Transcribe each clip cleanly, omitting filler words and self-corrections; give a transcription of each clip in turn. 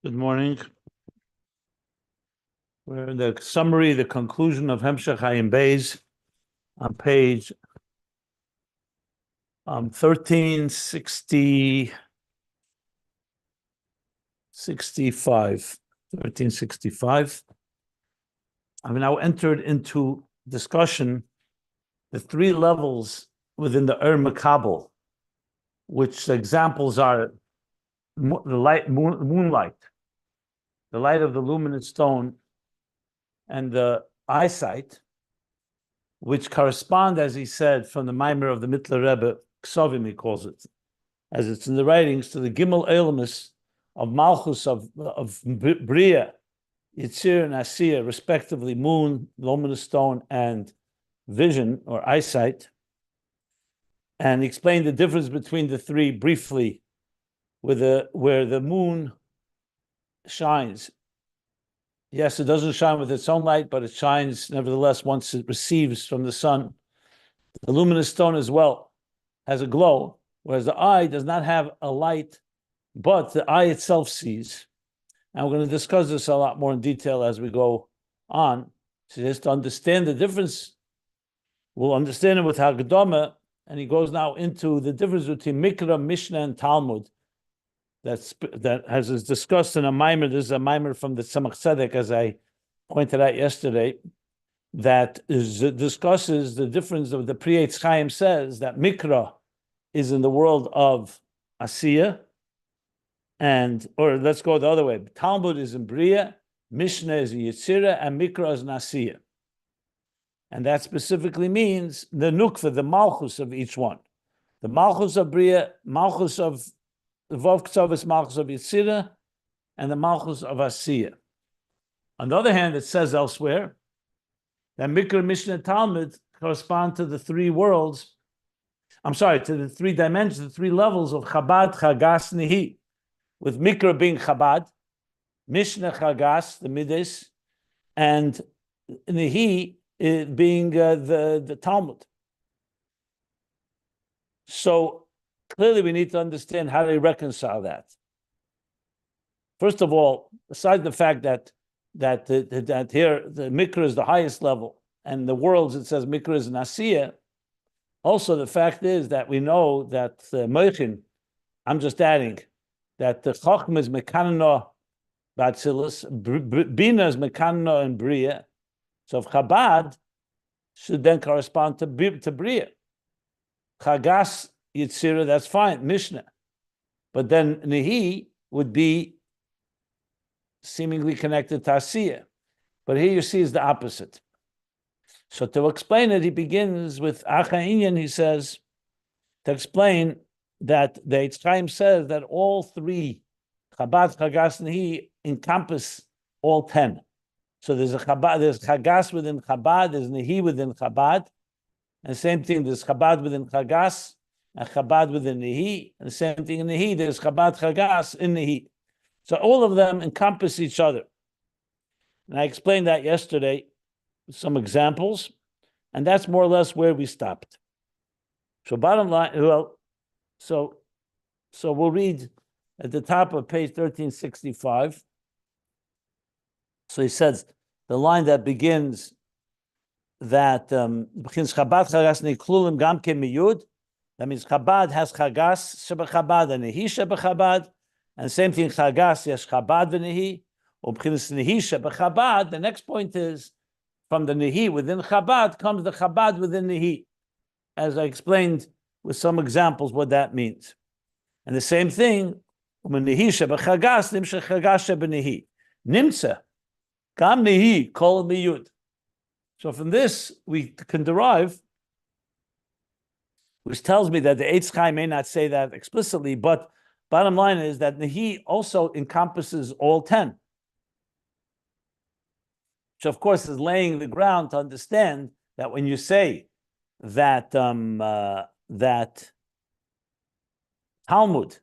Good morning. We're in the summary, the conclusion of Hemshech Ayin Beis on page 1365. I've now entered into discussion the three levels within the Makabel, which examples are the light, moonlight, the light of the luminous stone, and the eyesight, which correspond, as he said, from the Maimer of the Mittler Rebbe, Ksovim, he calls it, as it's in the writings, to the Gimel Elamus of Malchus of Bria, Yitzir and Asiya, respectively, moon, luminous stone, and vision or eyesight. And he explained the difference between the three briefly, where the moon shines. Yes, it doesn't shine with its own light, but it shines nevertheless once it receives from the sun. The luminous stone as well has a glow, whereas the eye does not have a light, but the eye itself sees. And we're going to discuss this a lot more in detail as we go on. So just to understand the difference, we'll understand it with Hagdama, and he goes now into the difference between Mikra, Mishnah, and Talmud. That has is discussed in a Maimer. This is a Maimer from the Tzemach Tzedek, as I pointed out yesterday, that discusses the difference of the Pri Eitz Chaim says that Mikra is in the world of Asiya, or let's go the other way. Talmud is in Bria, Mishnah is in Yetzirah, and Mikra is in Asiya. And that specifically means the Nukva, the Malchus of each one. The Malchus of Bria, Malchus of the Vov Ktsavis Malchus of Yetzirah, and the Malchus of Asiya. On the other hand, it says elsewhere that Mikra, Mishnah, and Talmud correspond to the three worlds, to the three dimensions, the three levels of Chabad, Chagas, Nehi, with Mikra being Chabad, Mishnah, Chagas, the Midas, and Nehi being the Talmud. So, clearly, we need to understand how they reconcile that. First of all, aside the fact that here the Mikra is the highest level, and the worlds it says Mikra is in Asiya, also the fact is that we know that Moichin, I'm just adding, that the Chochmah is Mekanno B'Atzilus, Bina is Mekanno in Bria, so if Chabad should then correspond to Bria. Chagas, Yitzirah, that's fine, Mishnah. But then Nehi would be seemingly connected to Asiya. But here you see is the opposite. So to explain it, he begins with Ayin. He says, to explain that the Eitz Chaim says that all three, Chabad, Chagas, Nehi, encompass all 10. So there's Chagas within Chabad, there's Nehi within Chabad, and the same thing, there's Chabad within Chagas, and Chabad within Nehi, and the same thing in Nehi, there's Chabad Chagas in Nehi. So all of them encompass each other. And I explained that yesterday with some examples, and that's more or less where we stopped. So bottom line, so we'll read at the top of page 1365. So he says, the line that begins that Chabad Chagas Neklulim Gam Ke Miyud. That means Chabad has Chagas Sheba Chabad and Nehi Sheba Chabad, and same thing Chagas yes Chabad v'Nehi. Ubchinas Nehi Sheba Chabad. The next point is from the Nehi within Chabad comes the Chabad within Nehi, as I explained with some examples what that means. And the same thing Nehi Sheba Chagas Nimsha Chagas Sheba Nehi Nimtza Gam Nehi Kol Miyud. So from this we can derive, which tells me that the Eitz Chaim may not say that explicitly, but bottom line is that Nehi also encompasses all 10. Which of course is laying the ground to understand that when you say that that Talmud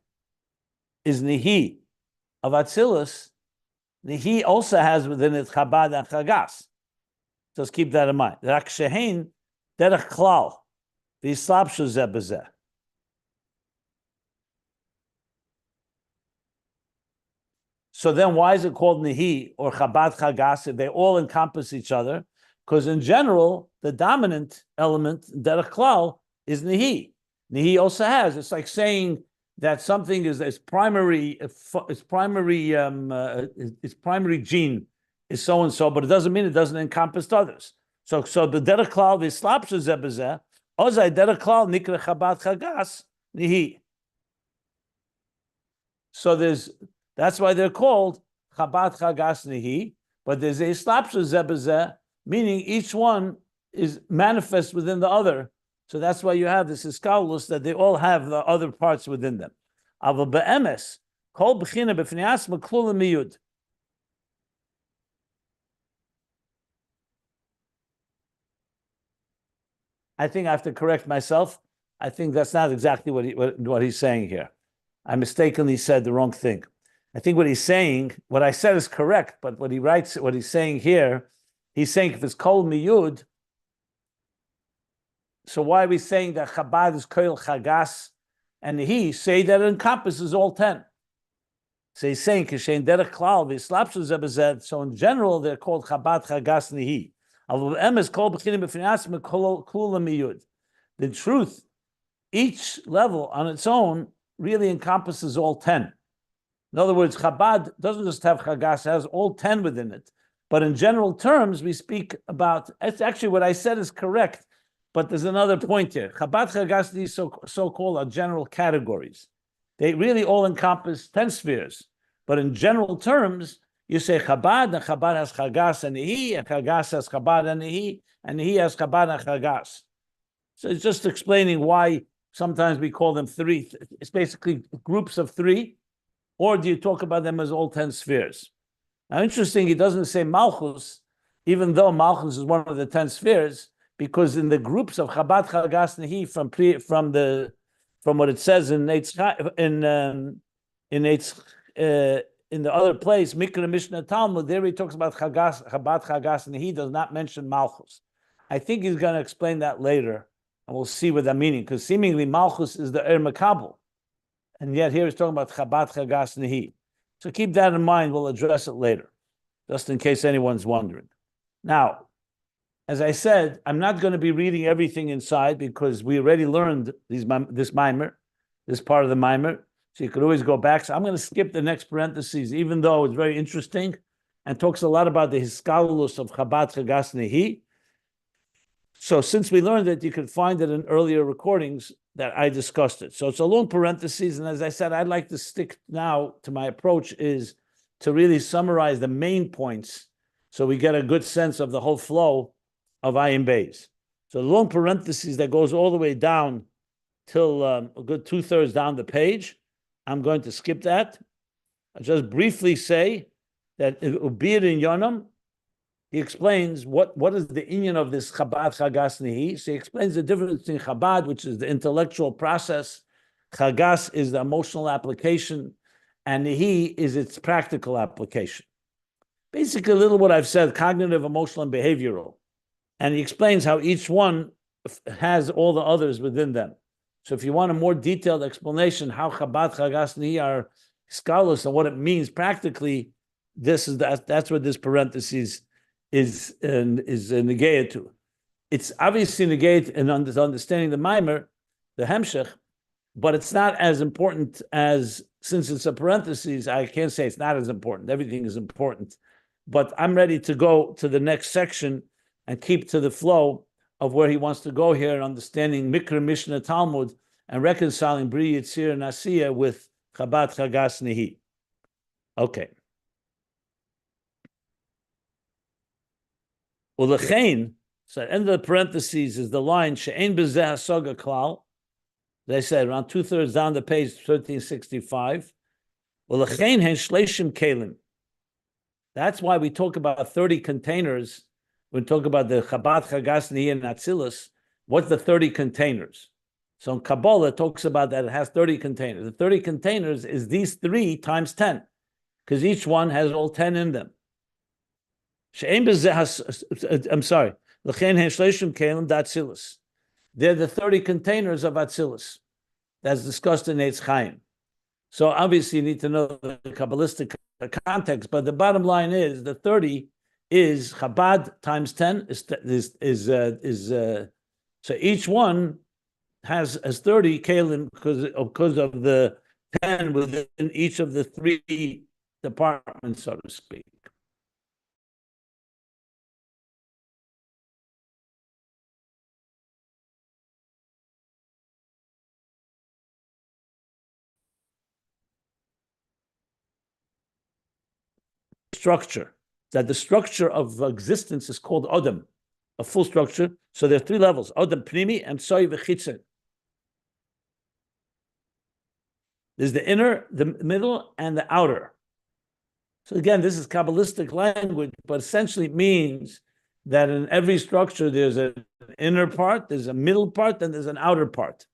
is Nehi of Atzilus, Nehi also has within it Chabad and Chagas. Just keep that in mind. Rak shehein derech klal v'yislapshu zeh b'zeh. So then why is it called Nehi or Chabad Chagas if they all encompass each other? Because in general, the dominant element, derech klal, is Nehi. Nehi also has, it's like saying that something is its primary gene is so and so, but it doesn't mean it doesn't encompass others. So the derech klal v'slapsha zebezeh, ozay derech klal nikra Chabad Chagas Nehi. So that's why they're called Chabad Chagas Nehi, but there's a slapsha zebezeh, meaning each one is manifest within the other. So that's why you have this iskalus that they all have the other parts within them. Aval be'emes, kol b'china b'fnei asma klula miyud. I think I have to correct myself. I think that's not exactly what he's saying here. I mistakenly said the wrong thing. I think what he's saying, what I said is correct, but what he's saying here, he's saying if it's kol miyud, so why are we saying that Chabad is kol chagas, and he say that it encompasses all 10? So he's saying kishein derech klal v'slapshu zebezed. So in general, they're called Chabad Chagas Nehi. The truth, each level on its own really encompasses all 10. In other words, Chabad doesn't just have Chagas, it has all 10 within it. But in general terms, we speak about, it's actually what I said is correct, but there's another point here. Chabad Chagas, these so-called are general categories. They really all encompass 10 spheres. But in general terms, you say Chabad, and Chabad has Chagas and Nehi, and Chagas has Chabad and Nehi has Chabad and Chagas. So it's just explaining why sometimes we call them three. It's basically groups of three, or do you talk about them as all 10 spheres? Now, interesting, he doesn't say Malchus, even though Malchus is one of the 10 spheres, because in the groups of Chabad, Chagas, Nehi, from what it says in the other place, Mikra Mishnah Talmud, there he talks about Chagas, Chabad, Chagas, and he does not mention Malchus. I think he's going to explain that later, and we'll see what that meaning, because seemingly Malchus is the Makabel, and yet here he's talking about Chabad, Chagas, Nehi. So keep that in mind. We'll address it later, just in case anyone's wondering. Now, as I said, I'm not going to be reading everything inside because we already learned this mimer, this part of the mimer. So you could always go back. So I'm going to skip the next parentheses, even though it's very interesting and talks a lot about the hiskalus of Chabad Chagas Nehi. So since we learned it, you can find it in earlier recordings that I discussed it. So it's a long parentheses. And as I said, I'd like to stick now to my approach is to really summarize the main points so we get a good sense of the whole flow of Ayin Beis. So the long parentheses that goes all the way down till a good 2/3 down the page. I'm going to skip that. I'll just briefly say that Ubir in Yonam, he explains what is the inyan of this Chabad Chagas Nehi. So he explains the difference in Chabad, which is the intellectual process. Chagas is the emotional application, and Nehi is its practical application. Basically, a little what I've said, cognitive, emotional, and behavioral. And he explains how each one has all the others within them. So if you want a more detailed explanation how Chabad Chagas Nehi are scholars and what it means practically, that's what this parenthesis is negated to. It's obviously negated in understanding the mimer, the hemshech, but it's not as important as, since it's a parenthesis, I can't say it's not as important. Everything is important. But I'm ready to go to the next section and keep to the flow of where he wants to go here in understanding Mikra Mishnah Talmud and reconciling Bri Yitzir and Asiya with Chabad Chagas Nehi. Okay. Ulechein, so at the end of the parentheses is the line She'ein B'zeh Hasoga Klal. They said around 2/3 down the page, 1365. Ulechein hen shleishim kelim. That's why we talk about 30 containers. We talk about the Chabad Chagas Nehi and Atzilus. What's the 30 containers? So in Kabbalah, it talks about that it has 30 containers. The 30 containers is these 3 times 10, because each one has all 10 in them. I'm sorry. They're the 30 containers of Atzilus. That's discussed in Eitz Chaim. So obviously you need to know the Kabbalistic context, but the bottom line is the 30 is Chabad times 10 so each one has 30 kalim because of the 10 within each of the three departments, so to speak. Structure, that the structure of existence is called Adam, a full structure. So there are three levels: Adam Pnimi and Soy v'Chitzen. There's the inner, the middle, and the outer. So again, this is Kabbalistic language, but essentially it means that in every structure there's an inner part, there's a middle part, and there's an outer part.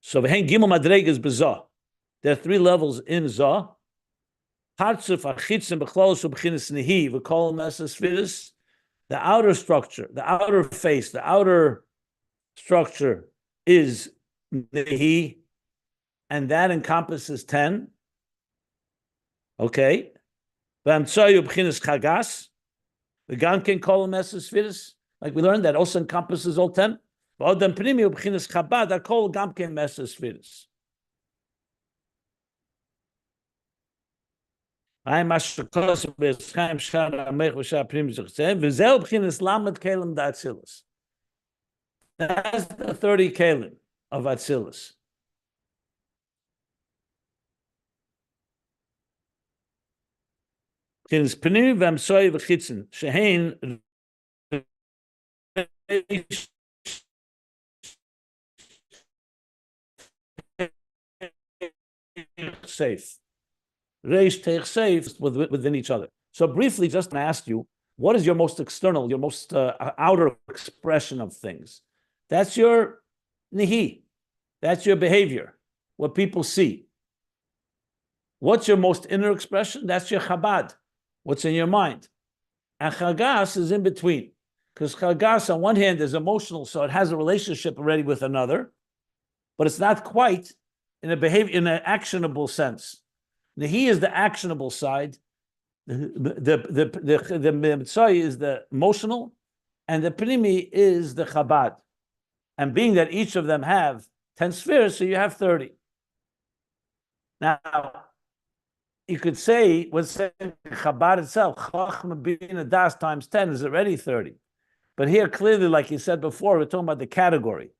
So v'hen gimel madreg is b'zah. There are three levels in Zah. The outer structure, the outer face, the outer structure is Nehi, and that encompasses 10. Okay. Chagas. The Gankin call Messes, like we learned, that also encompasses all 10. Chabad are called Gamkin Messes. That's the 30 kalim of Atzilus. Safe. Reish Teich safe within each other. So briefly, just to ask you, what is your most external, your most outer expression of things? That's your Nehi. That's your behavior, what people see. What's your most inner expression? That's your Chabad, what's in your mind. And Chagas is in between. Because Chagas, on one hand, is emotional, so it has a relationship already with another, but it's not quite in a behavior, in an actionable sense. Nehi is the actionable side. The Mitzvah is the emotional, and the Pnimi is the Chabad. And being that each of them have 10 spheres, so you have 30. Now, you could say, when saying Chabad itself, Chachma Bina Das times 10 is already 30. But here, clearly, like you said before, we're talking about the category.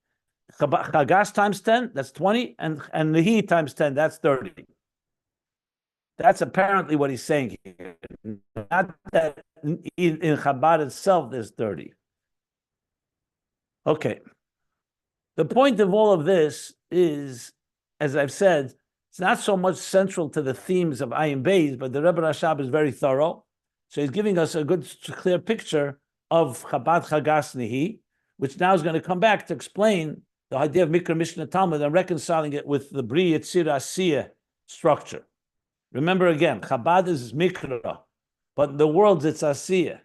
Chagas times 10, that's 20, and Nehi times 10, that's 30. That's apparently what he's saying here. Not that in Chabad itself there's 30. Okay. The point of all of this is, as I've said, it's not so much central to the themes of Ayin Beis, but the Rebbe Rashab is very thorough. So he's giving us a good, clear picture of Chabad Chagas Nehi, which now is going to come back to explain the idea of Mikra Mishnah Talmud and reconciling it with the Bri Yetzir Asiya structure. Remember again, Chabad is Mikra, but in the world it's Asiya.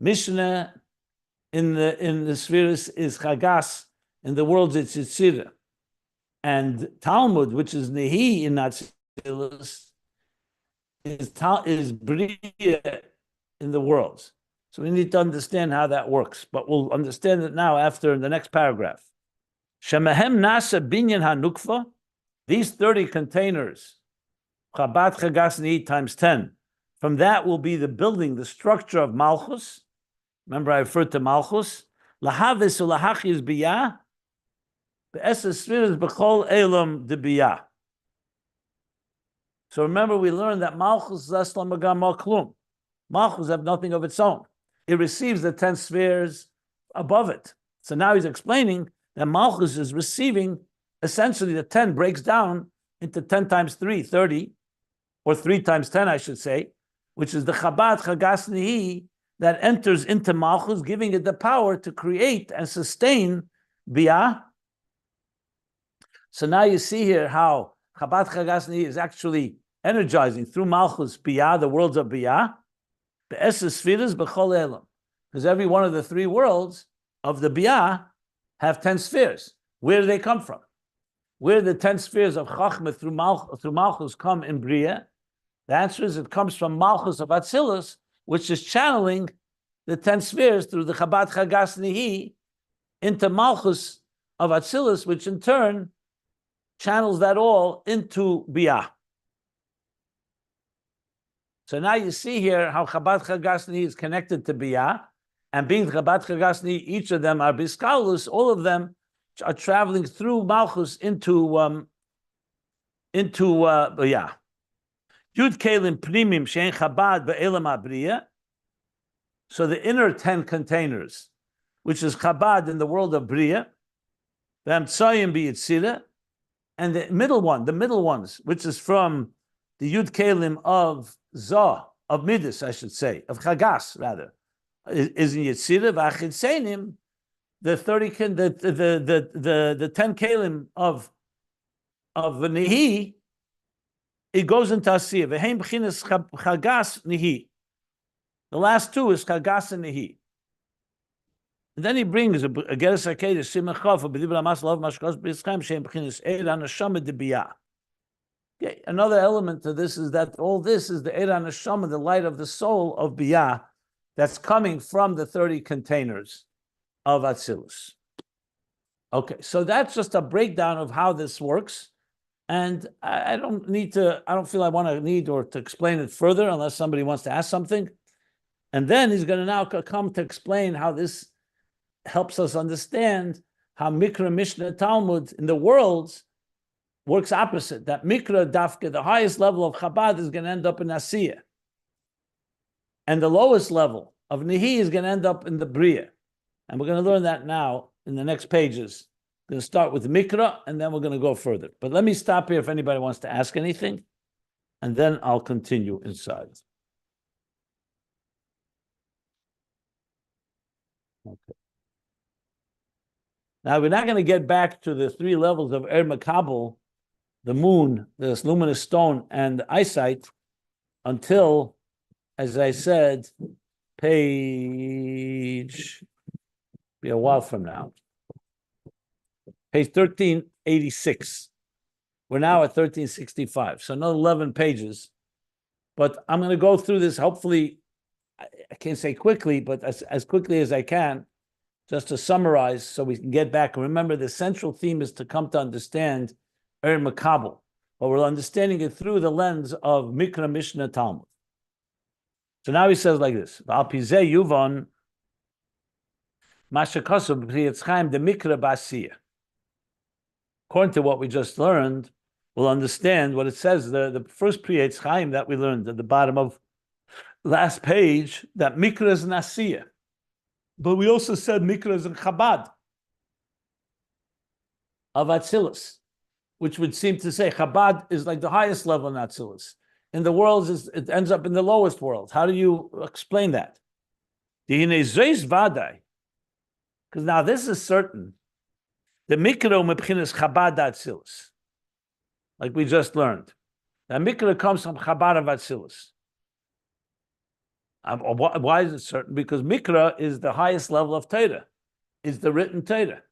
Mishnah in the spheres is Chagas, in the world it's Yetzirah. And Talmud, which is Nehi in Atzilus, is Bria in the worlds. So we need to understand how that works, but we'll understand it now after in the next paragraph. Shemahem Nasa Binyan HaNukva, these 30 containers, Chabad Chagas Nehi times 10, from that will be the building, the structure of Malchus. Remember I referred to Malchus. Lahavis Ulahachiz Biyah, so remember, we learned that Malchus Malchus have nothing of its own. It receives the 10 spheres above it. So now he's explaining that Malchus is receiving, essentially the 10 breaks down into 10 times 3, 30, or 3 times 10, I should say, which is the Chabad Chagas Nehi that enters into Malchus, giving it the power to create and sustain Biyah. So now you see here how Chabad Chagas Nehi is actually energizing through Malchus Biyah, the worlds of Biyah, because every one of the 3 worlds of the Biyah have 10 spheres. Where do they come from? Where the 10 spheres of Chachma through Malchus come in Bria? The answer is it comes from Malchus of Atzilus, which is channeling the 10 spheres through the Chabad Chagas Nehi into Malchus of Atzilus, which in turn channels that all into Biyah. So now you see here how Chabad Chagas Nehi is connected to Biyah, and being Chabad Chagas Nehi, each of them are Biskalus, all of them are traveling through Malchus into Biyah. Yud Kelim Pnimim Shein Chabad Be'elam Abriya. So the inner 10 containers, which is Chabad in the world of Briya, V'amtsayim B'yitzira, and the middle ones, which is from the Yud Kelim of Zah, of Midas, I should say, of Chagas rather, is in Yitzira. V'achitzenim, the 10 Kelim of Nehi, it goes into Asiya. V'heim b'chinas Chagas Nehi. The last two is Chagas and Nehi. And then he brings a Geras HaKedesh, Simachov, a B'dibra Mas Lov Mashkos B'yitzchaim, Shem b'chinas Eir HaNeshama D'Biyah. Okay, another element to this is that all this is the Eir HaNeshama, the light of the soul of Biyah, that's coming from the 30 containers of Atzilus. Okay, so that's just a breakdown of how this works. And I don't feel I want to need or to explain it further unless somebody wants to ask something. And then he's going to now come to explain how this helps us understand how Mikra, Mishnah, Talmud in the worlds works opposite. That Mikra, Dafka, the highest level of Chabad is going to end up in Asiya. And the lowest level of Nehi is going to end up in the Briya. And we're going to learn that now in the next pages. We're going to start with Mikra, and then we're going to go further. But let me stop here if anybody wants to ask anything, and then I'll continue inside. Okay. Now, we're not going to get back to the 3 levels of Makabel, the moon, the luminous stone, and the eyesight, until, as I said, page, be a while from now. Page 1386. We're now at 1365. So another 11 pages. But I'm going to go through this, hopefully, I can't say quickly, but as quickly as I can, just to summarize so we can get back. And remember, the central theme is to come to understand Makabel. But we're understanding it through the lens of Mikra, Mishnah, Talmud. So now he says like this. Al pizeh yuvon mashakasu b'Yitzchaim de Mikra b'Asiya. According to what we just learned, we'll understand what it says, the first Pri Chaim that we learned at the bottom of last page, that Mikra is in Asiya. But we also said Mikra is in Chabad of Atzilus, which would seem to say Chabad is like the highest level in Atzilus. In the world, it ends up in the lowest world. How do you explain that? Because now this is certain. The Mikra mebchinas Chabad Atzilus, like we just learned. The Mikra comes from Chabad of Atzilus. Why is it certain? Because Mikra is the highest level of Torah, is the written Torah.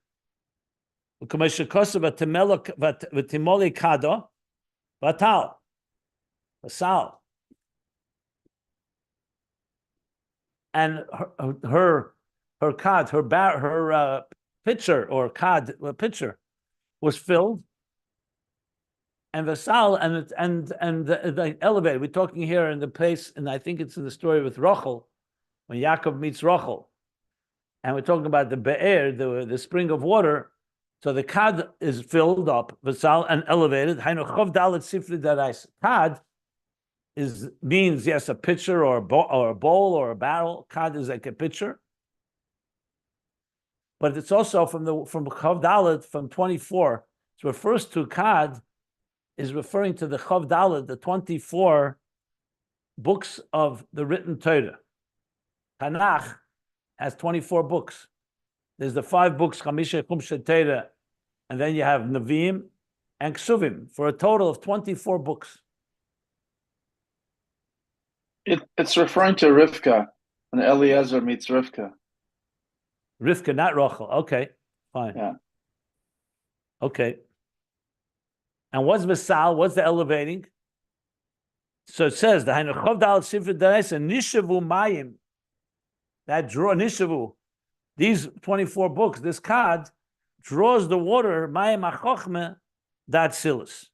V'timoli kado v'tal v'sal. And her pitcher or pitcher was filled, and the sal and the elevator. We're talking here in the place, and I think it's in the story with Rachel, when Yaakov meets Rachel, and we're talking about the be'er, the spring of water. So the kad is filled up, the sal and elevated. Kad means yes, a pitcher or a bowl or a barrel. Kad is like a pitcher. But it's also from Chav Dalet, from 24. It refers to Kad, is referring to the Chav Dalet, the 24 books of the written Torah. Tanakh has 24 books. There's the 5 books, Chamisha Chumsha Torah, and then you have Nevi'im and Ksuvim, for a total of 24 books. It's referring to Rivka, when Eliezer meets Rivka. Rivka, not Rachel. Okay, fine. Yeah. Okay. And what's Vasal? What's the elevating? So it says the Hainachov Dal Sifri Daraisa Nishavu Mayim. That draw Nishavu. These 24 books, this card draws the water Mayim Achochme Datzilis.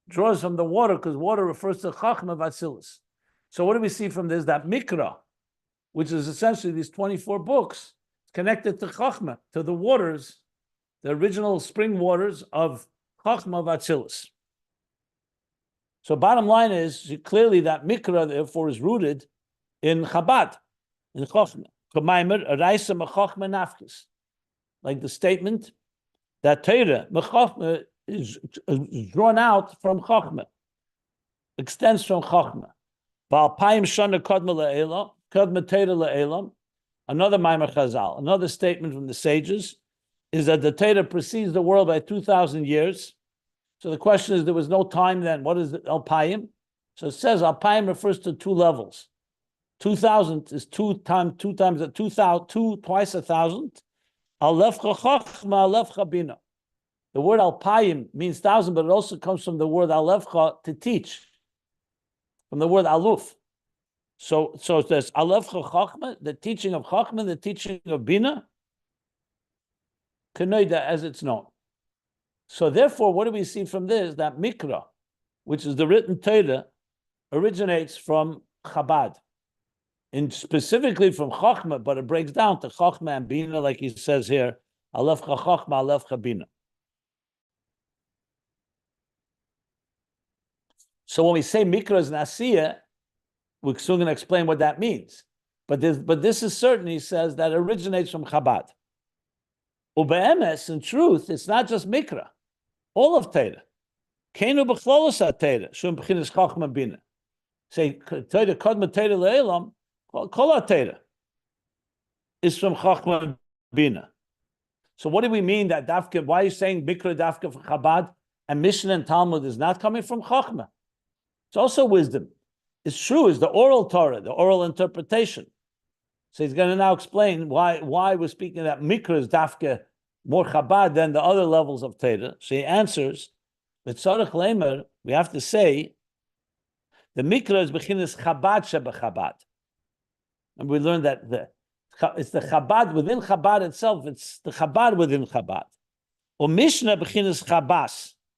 Draws from the water because water refers to Chachma Vatzilis. So what do we see from this? That Mikra, which is essentially these 24 books, connected to Chachma, to the waters, the original spring waters of Chachma Vatzilis. So bottom line is, clearly that Mikra, therefore, is rooted in Chabad, in Chachma. Like the statement that Torah, Chachma, is drawn out from Chachma, extends from Chachma. Another Maimer Chazal, another statement from the sages, is that the Torah precedes the world by 2,000 years. So the question is, there was no time then. What is the Alpayim? So it says Alpayim refers to two levels. 2,000 is twice 1,000. Alefcha Chachma, Alefcha Bina. The word Alpayim means 1,000, but it also comes from the word Alefcha, to teach, from the word Aluf. So there's Alefcha Chachma, the teaching of Chachma, the teaching of Bina, Kenoida, as it's known. So therefore, what do we see from this? That Mikra, which is the written Torah, originates from Chabad, and specifically from Chachma, but it breaks down to Chachma and Bina, like he says here, Alefcha Chachma, Alefcha Bina. So when we say Mikra is an Asiya, we're soon going to explain what that means. But this is certain, he says, that originates from Chabad. Ube'emes, in truth, it's not just Mikra. All of Torah. Keinu b'chlolos ha-Torah, shum b'chinas Chachma Bina. Say, Torah, Kodma Torah le'elam, Kol ha-Torah is from Chachma Bina. So what do we mean that Dafka, why are you saying Mikra Dafka from Chabad, and Mishnah and Talmud is not coming from Chachma? It's also wisdom. It's true, it's the oral Torah, the oral interpretation. So he's going to now explain why we're speaking that Mikra is Dafka more Chabad than the other levels of Torah. So he answers, with Tzarech Lemer, we have to say, the Mikra is Bechinas Chabad Shebechabad. And we learned that it's the Chabad within Chabad itself, it's the Chabad within Chabad. Or Mishnah Bechinas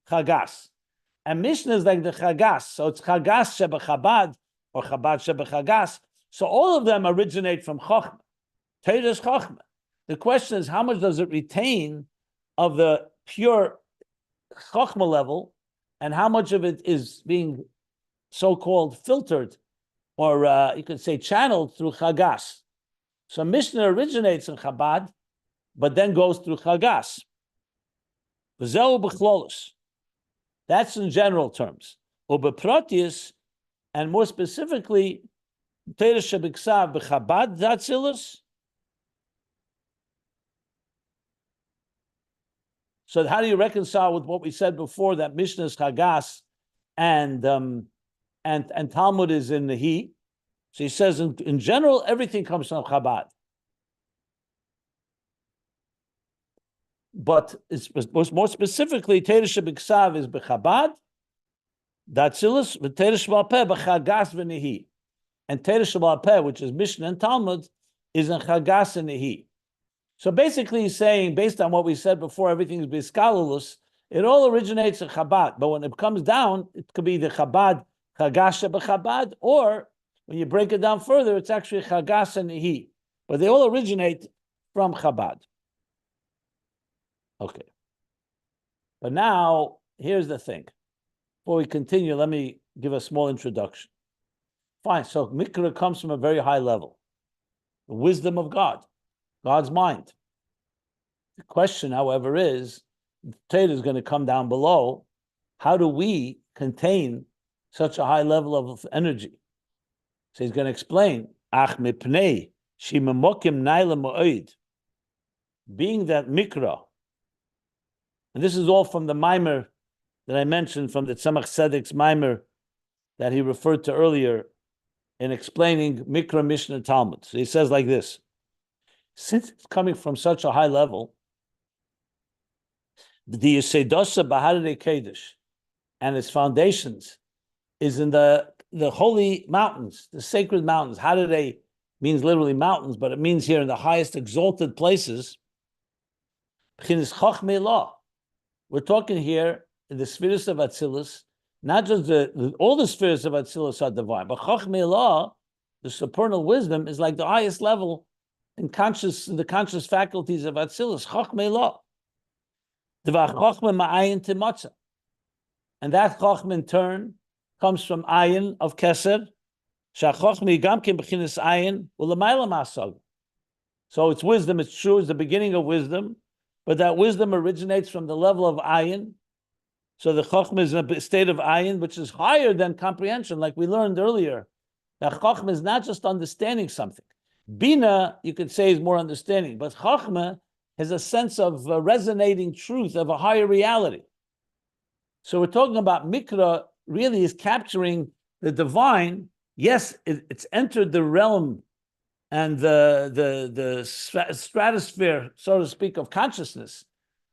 Chagas. And Mishnah is like the Chagas. So it's Chagas Shebechabad, or Chabad Shebechagas. So all of them originate from Chachma. Torah is Chachma. The question is, how much does it retain of the pure Chachma level, and how much of it is being so-called filtered, or you could say channeled through Chagas. So Mishnah originates in Chabad, but then goes through Chagas. V'zeu b'chlolos. That's in general terms. Ubeprotius, and more specifically, Torah shebiksav b'Chabad Datzilus. So how do you reconcile with what we said before, that Mishnah is Chagas and Talmud is in Nehi? So he says in general, everything comes from Chabad. But it's more specifically, Torah shebiksav is b'Chabad Datzilus, v'Torah sheba'al peh b'Chagas v'Nehi. And Torah sheba'al peh, which is Mishnah and Talmud, is in Chagas and Nehi. So basically he's saying, based on what we said before, everything is biskalulus, it all originates in Chabad. But when it comes down, it could be the Chabad, Chagas b'Chabad, or when you break it down further, it's actually Chagas and Nehi. But they all originate from Chabad. Okay. But now, here's the thing. Before we continue, let me give a small introduction. Fine, so Mikra comes from a very high level. The wisdom of God, God's mind. The question, however, is, Torah is going to come down below. How do we contain such a high level of energy? So he's going to explain, Ach mipnei shimemokim naila mo'id. Being that Mikra, and this is all from the Maimer that I mentioned, from the Tzemach Tzedek's Maimer that he referred to earlier in explaining Mikra, Mishnah, Talmud. So he says like this: since it's coming from such a high level, the Yisedosa Baharei Kedesh and its foundations is in the holy mountains, the sacred mountains. How do they, means literally mountains, but it means here in the highest exalted places. We're talking here in the spheres of Atzilus, not just all the spheres of Atzilus are divine, but Chochmei Law, the supernal wisdom, is like the highest level in the conscious faculties of Atzilus, Chochmei Law. And that Chochmei in turn comes from Ayin of Keser. So it's wisdom, it's true, it's the beginning of wisdom, but that wisdom originates from the level of Ayin. So the Chochmah is in a state of Ayin, which is higher than comprehension, like we learned earlier. That Chochmah is not just understanding something. Bina, you could say, is more understanding, but Chochmah has a sense of resonating truth of a higher reality. So we're talking about Mikra really is capturing the divine. Yes, it's entered the realm and the stratosphere, so to speak, of consciousness,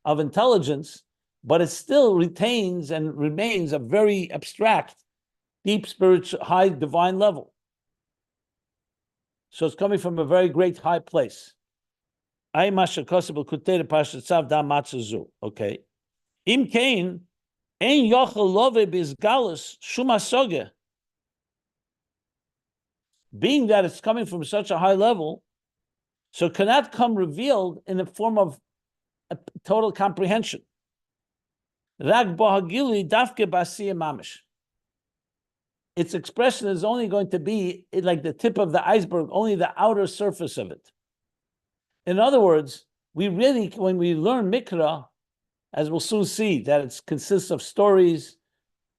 of intelligence, but it still retains and remains a very abstract, deep spiritual, high divine level. So it's coming from a very great high place. Okay. Im kain ein yochel love bizgalus shumasoge. Being that it's coming from such a high level, so it cannot come revealed in the form of a total comprehension. Rag bohagili dafke basiya mamish. Its expression is only going to be like the tip of the iceberg, only the outer surface of it. In other words, we really, when we learn Mikra, as we'll soon see, that it consists of stories,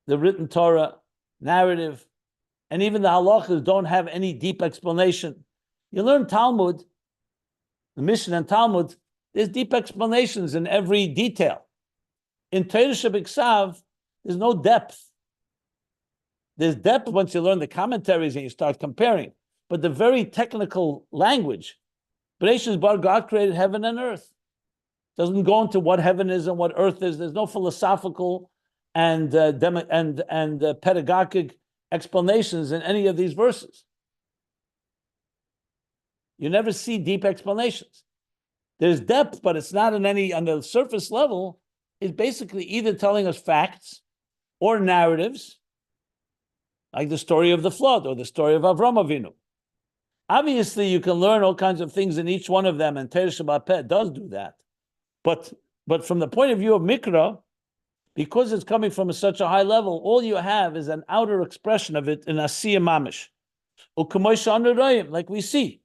the written Torah, narrative, and even the halachas don't have any deep explanation. You learn Talmud, the Mishnah and Talmud, there's deep explanations in every detail. In Torah Shebiksav, there's no depth. There's depth once you learn the commentaries and you start comparing. But the very technical language, Bereshit Bar, God created heaven and earth. Doesn't go into what heaven is and what earth is. There's no philosophical and pedagogic explanations in any of these verses. You never see deep explanations. There's depth, but it's not on the surface level. It's basically either telling us facts or narratives, like the story of the flood or the story of Avram Avinu. Obviously, you can learn all kinds of things in each one of them, and Torah Shabbat Peh does do that. But from the point of view of Mikra, because it's coming from such a high level, all you have is an outer expression of it in Asiya Mamish. Like we see.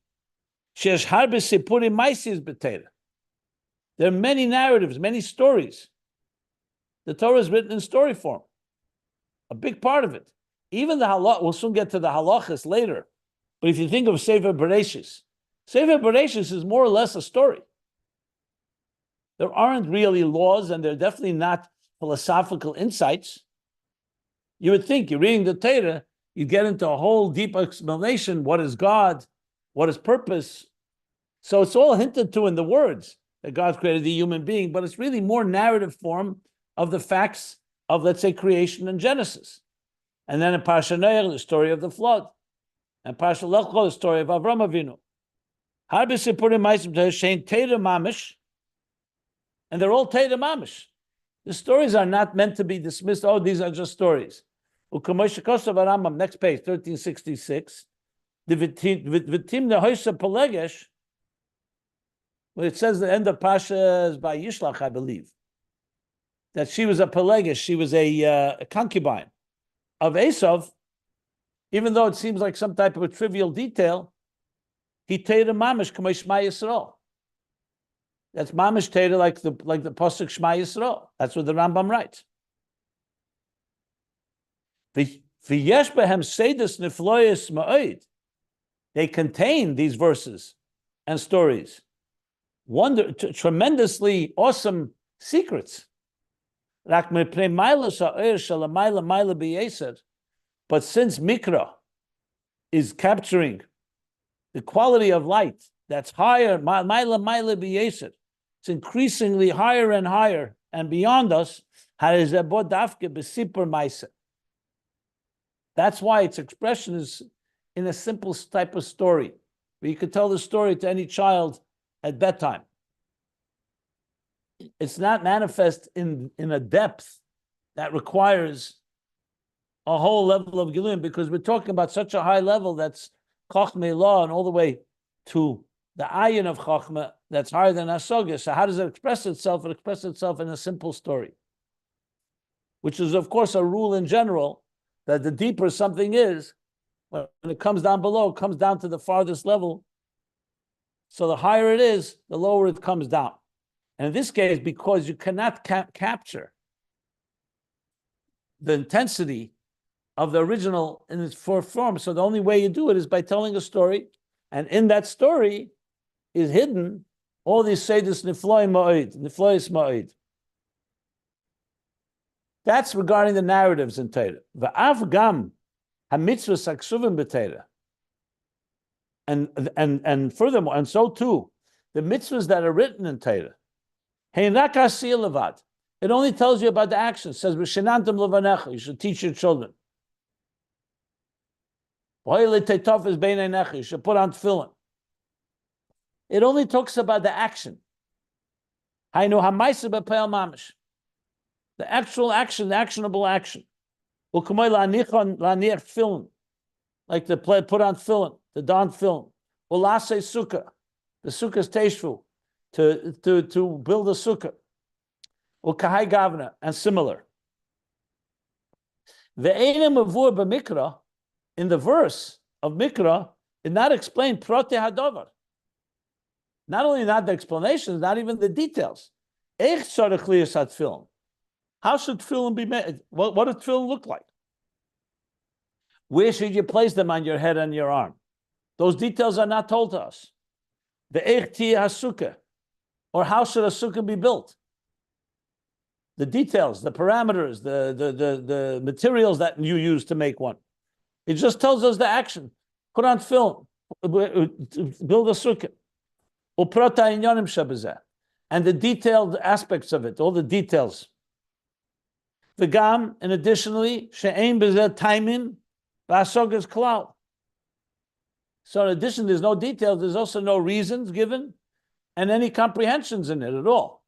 There are many narratives, many stories. The Torah is written in story form. A big part of it. Even the halach, we'll soon get to the halachas later. But if you think of Sefer Bereshis is more or less a story. There aren't really laws, and they're definitely not philosophical insights. You would think you're reading the Torah, you get into a whole deep explanation. What is God? What is purpose? So it's all hinted to in the words that God created the human being, but it's really more narrative form of the facts of, let's say, creation and Genesis. And then in Parsha Nehi, the story of the flood. And Parsha Lech Lecha, the story of Avram Avinu. And they're all Teda Mamish. The stories are not meant to be dismissed. Oh, these are just stories. Next page, 1366. Where it says the end of Pasha is by Yishlach, I believe, that she was a Pelegesh, she was a concubine of Esav, even though it seems like some type of a trivial detail. He Teda Mamish K'may Shema Yisrael. That's Mamish Teda, like the Pasuk Shema Yisrael. That's what the Rambam writes. V'yesh behem seidus nifloyes ma'od. They contain these verses and stories. Tremendously awesome secrets. But since Mikra is capturing the quality of light that's higher, it's increasingly higher and higher and beyond us. That's why its expression is in a simple type of story, where you could tell the story to any child at bedtime. It's not manifest in a depth that requires a whole level of Giluyim, because we're talking about such a high level that's Chochmei law and all the way to the Ayin of Chochmah that's higher than Asoga. So how does it express itself? It expresses itself in a simple story, which is, of course, a rule in general, that the deeper something is, when it comes down below, it comes down to the farthest level. So the higher it is, the lower it comes down. And in this case, because you cannot capture the intensity of the original in its fourth form, so the only way you do it is by telling a story, and in that story is hidden all these Seydus Niflois Ma'id. That's regarding the narratives in Torah. V'av gam ha-mitzvahs haksuvim b'Torah. And furthermore, and so too, the mitzvahs that are written in Torah, hein rak Asiya levad. It only tells you about the action. It says, V'shenantam levanecha, you should teach your children. You should put on tefillin. It only talks about the action. The actual action, the actionable action. Like the put on tefillin, the don tefillin. Ulase sukkah, the sukkah's teshvu, to build a sukkah. Ukahai gavna, and similar. Ve'enim avur b'mikra, in the verse of Mikra, is not explained prote hadovar. Not only not the explanations, not even the details. How should tefillin be made? What does tefillin look like? Where should you place them on your head and your arm? Those details are not told to us. The sukkah, or how should a sukkah be built? The details, the parameters, the materials that you use to make one. It just tells us the action. Put on film, build a sukkah. And the detailed aspects of it, all the details. V'gam, and additionally, she'ein b'zeh taimin v'asogas klal. So in addition, there's no details, there's also no reasons given, and any comprehensions in it at all.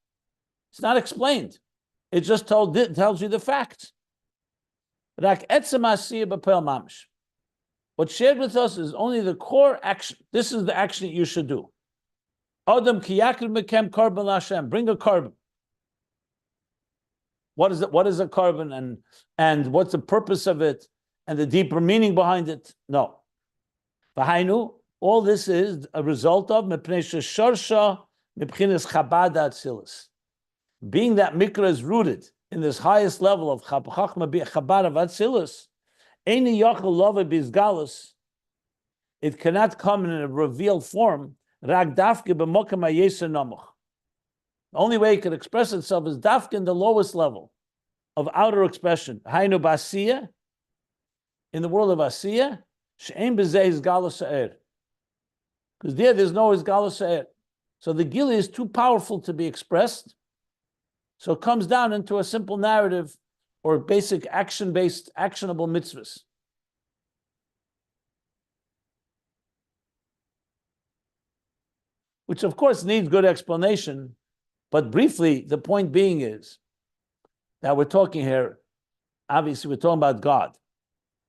It's not explained. It just tells you the facts. Rak etzem Asiya b'pel mamish. What's shared with us is only the core action. This is the action that you should do. Adam ki yakriv mekem korban l'Hashem. Bring a korban. What is it? What is a korban, and what's the purpose of it, and the deeper meaning behind it? No. V'hainu, all this is a result of mepnei sheshorsha mebchinas Chabad atzilis. Being that Mikra is rooted in this highest level of Chabad of atzilis, Eini yachol lova bizgalus. It cannot come in a revealed form. Rag dafke b'mokam hayeser namuch. The only way it can express itself is dafke in the lowest level of outer expression. Hainu b'Asiya, in the world of Asiya, she'ein b'zeh izgalus ha'er. Because there's no izgalus ha'er. So the gili is too powerful to be expressed. So it comes down into a simple narrative or basic action-based, actionable mitzvahs. Which, of course, needs good explanation. But briefly, the point being is that we're talking here, obviously, we're talking about God.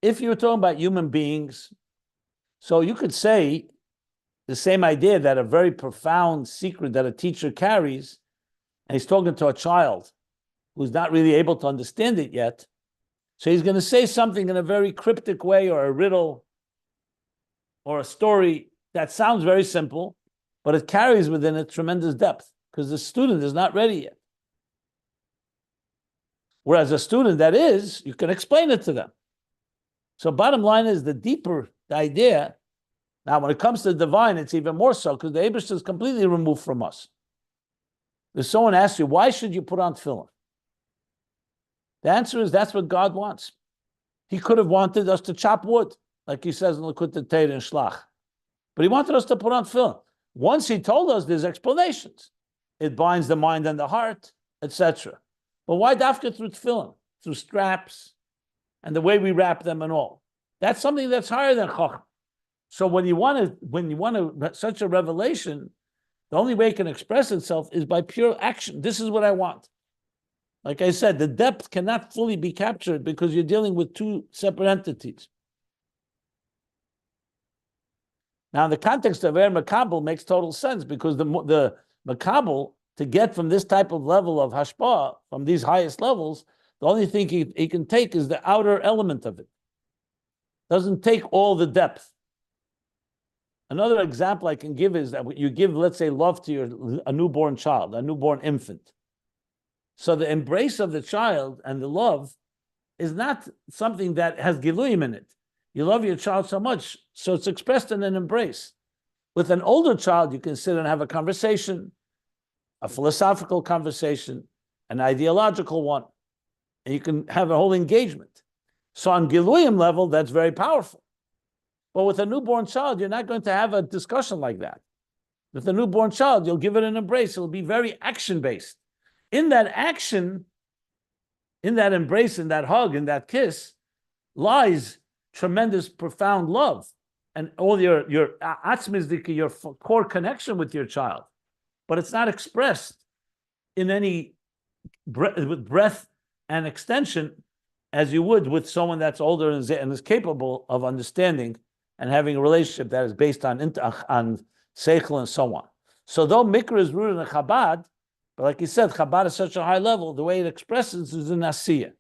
If you're talking about human beings, so you could say the same idea that a very profound secret that a teacher carries, and he's talking to a child who's not really able to understand it yet. So he's going to say something in a very cryptic way, or a riddle, or a story that sounds very simple, but it carries within it tremendous depth, because the student is not ready yet. Whereas a student that is, you can explain it to them. So bottom line is, the deeper the idea, now when it comes to the divine, it's even more so, because the Eibishter is completely removed from us. If someone asks you, why should you put on tefillin? The answer is, that's what God wants. He could have wanted us to chop wood, like he says in Likutei Torah and Shlach. But he wanted us to put on tefillin. Once he told us, there's explanations. It binds the mind and the heart, etc. But why dafka through tefillin? Through straps and the way we wrap them and all. That's something that's higher than Chachma. So when you want such a revelation, the only way it can express itself is by pure action. This is what I want. Like I said, the depth cannot fully be captured because you're dealing with two separate entities. Now, in the context of Er Makabel makes total sense because the Makabel, to get from this type of level of Hashpah, from these highest levels, the only thing he can take is the outer element of it. Doesn't take all the depth. Another example I can give is that you give, let's say, love to a newborn child, a newborn infant. So the embrace of the child and the love is not something that has giluyim in it. You love your child so much, so it's expressed in an embrace. With an older child, you can sit and have a conversation, a philosophical conversation, an ideological one, and you can have a whole engagement. So on giluyim level, that's very powerful. But with a newborn child, you're not going to have a discussion like that. With a newborn child, you'll give it an embrace. It'll be very action-based. In that action, in that embrace, in that hug, in that kiss, lies tremendous, profound love, and all your atzmizdika, your core connection with your child. But it's not expressed in any with breadth and extension as you would with someone that's older and is capable of understanding and having a relationship that is based on seichel and so on. So though Mikra is rooted in Chabad, but like you said, Chabad is such a high level, the way it expresses is in Asiya.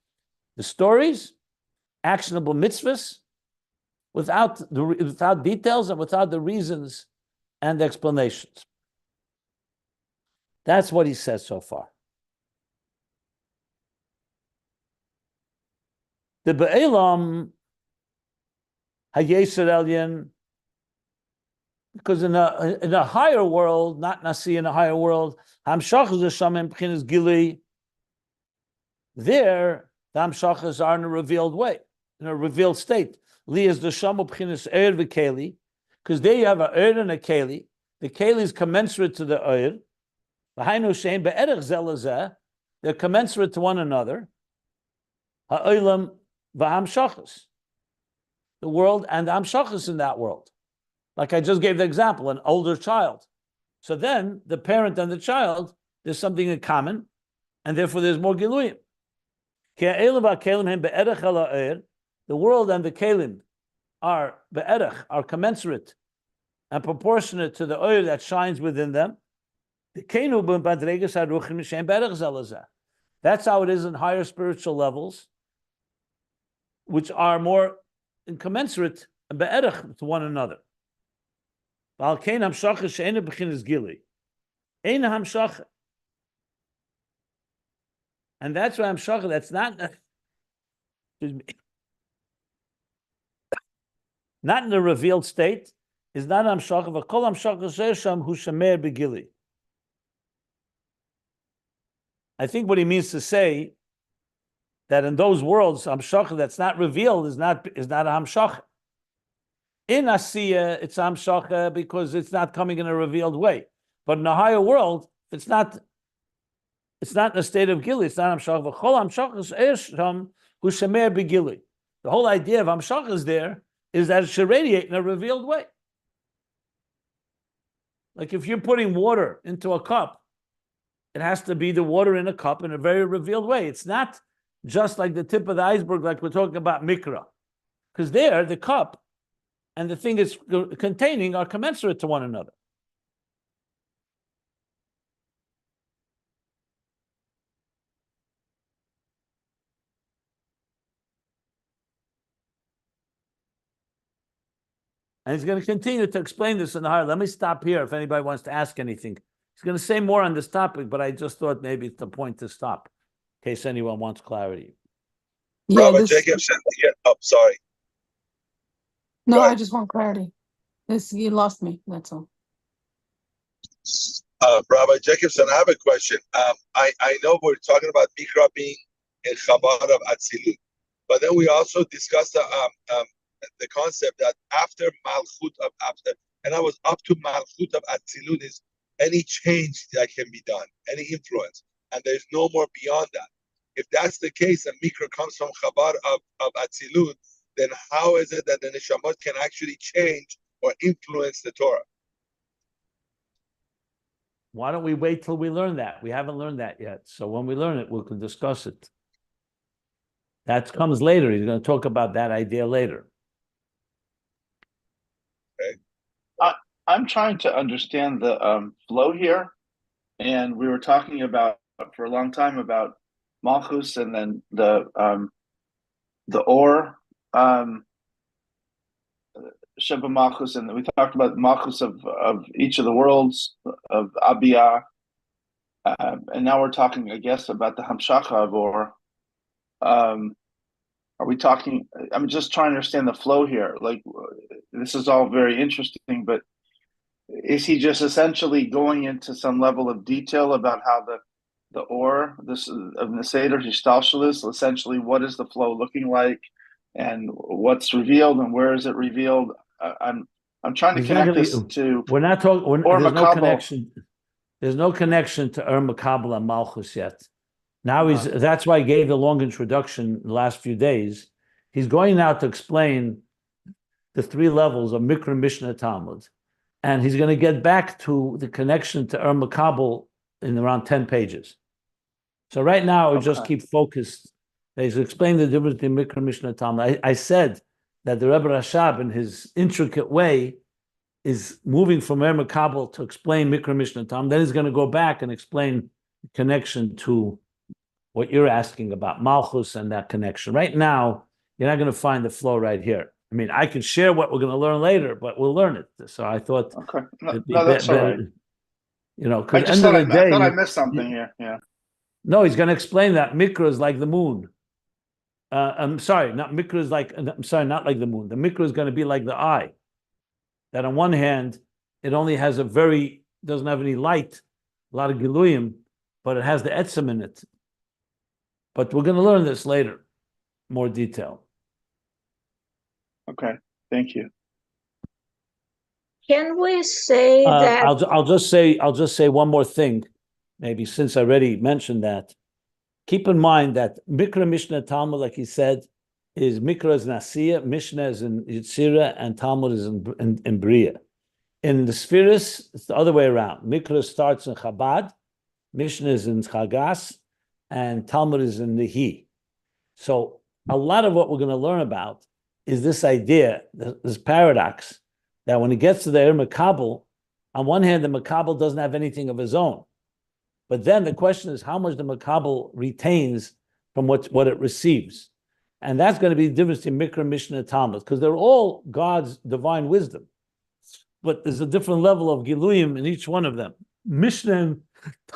The stories, actionable mitzvahs, without details and without the reasons and the explanations. That's what he says so far. The Be'elam Hayeser Elyon, because in a higher world, not Nasi, in a higher world, Hamshachas Hashem B'chinas Gili, there the Hamshachas are in a revealed way, in a revealed state. Li is the Shamu B'chinas Eir V'Keli, because there you have a Eir and a Keli. The Keli is commensurate to the Eir. V'hainu Shein Be'erech Zelazeh, they're commensurate to one another. Ha'olam v'hamshachas, the world and the hamshachas in that world. Like I just gave the example, an older child. So then the parent and the child, there's something in common, and therefore there's more giluyim. The world and the kelim are be'erech, are commensurate and proportionate to the oil that shines within them. That's how it is in higher spiritual levels, which are more incommensurate and be'erech to one another. And that's why Hamshacha, that's not in the revealed state, is not Hamshacha, but Kol Hamshacha Shesham Hu Shamer Begili. I think what he means to say that in those worlds, Hamshacha that's not revealed is not a Hamshacha. In Asiya, it's Hamshacha because it's not coming in a revealed way. But in a higher world, it's not in a state of Gili. It's not Hamshacha. V'chol Hamshacha Shesham Hu Shamer Begili. The whole idea of Hamshacha is there is that it should radiate in a revealed way. Like if you're putting water into a cup, it has to be the water in a cup in a very revealed way. It's not just like the tip of the iceberg, like we're talking about Mikra. Because there, the cup and the thing it's containing are commensurate to one another. And he's going to continue to explain this in the higher. Let me stop here if anybody wants to ask anything. He's going to say more on this topic, but I just thought maybe it's the point to stop in case anyone wants clarity. Yeah, Robert Jacobson. Yeah. Oh, sorry. No, I just want clarity. You lost me. That's all. Rabbi Jacobson, I have a question. I know we're talking about Mikra being in Chabad of Atzilut, but then we also discussed the concept that after Malchut of after, and I was up to Malchut of Atzilut is any change that can be done, any influence, and there's no more beyond that. If that's the case, and Mikra comes from Chabad of Atzilut, then how is it that the neshamot can actually change or influence the Torah? Why don't we wait till we learn that? We haven't learned that yet. So when we learn it, we can discuss it. That comes later. He's going to talk about that idea later. I'm trying to understand the flow here, and we were talking about for a long time about Malchus and then the Or Sheba Malchus, and we talked about Malchus of each of the worlds of Abia, and now we're talking, I guess, about the Hamshacha of Or. Are we talking? I'm just trying to understand the flow here. Like, this is all very interesting, but is he just essentially going into some level of detail about how the Or this of the Seder Hishtalshalis, essentially what is the flow looking like, and what's revealed and where is it revealed? I'm trying to connect this to. We're not talking. Or There's no Makabel. connection. There's no connection to Makabel and Malchus yet. Now that's why I gave the long introduction the last few days. He's going now to explain the three levels of Mikra, Mishnah, Talmud. And he's going to get back to the connection to Makabel in around 10 pages. So right now, we just keep focused. He's explained the difference between Mikra, Mishnah, Talmud. I said that the Rebbe Rashab, in his intricate way, is moving from Makabel to explain Mikra, Mishnah, Talmud. Then he's going to go back and explain the connection to what you're asking about, Malchus and that connection. Right now, you're not going to find the flow right here. I mean, I can share what we're going to learn later, but we'll learn it. So I thought, no, that's all right. You know, because end of the day, I thought I missed something here. Yeah. No, he's going to explain that Mikra is like the moon. I'm sorry, not Mikra is like. I'm sorry, not like the moon. The Mikra is going to be like the eye. That on one hand, it only has doesn't have any light, a lot of giluyim, but it has the etzem in it. But we're going to learn this later, more detail. Okay, thank you. Can we say that? I'll just say one more thing, maybe since I already mentioned that. Keep in mind that Mikra, Mishnah, Talmud, like he said, is Mikra is in Asiya, Mishnah is in Yitzira, and Talmud is in Bria. In the Spheres, it's the other way around. Mikra starts in Chabad, Mishnah is in Chagas, and Talmud is in Nehi. So a lot of what we're going to learn about is this idea, this paradox, that when it gets to the Makabel, on one hand, the Makabel doesn't have anything of his own. But then the question is how much the Makabel retains from what it receives. And that's going to be the difference in Mikra, Mishnah, and Talmud, because they're all God's divine wisdom. But there's a different level of Giluyim in each one of them. Mishnah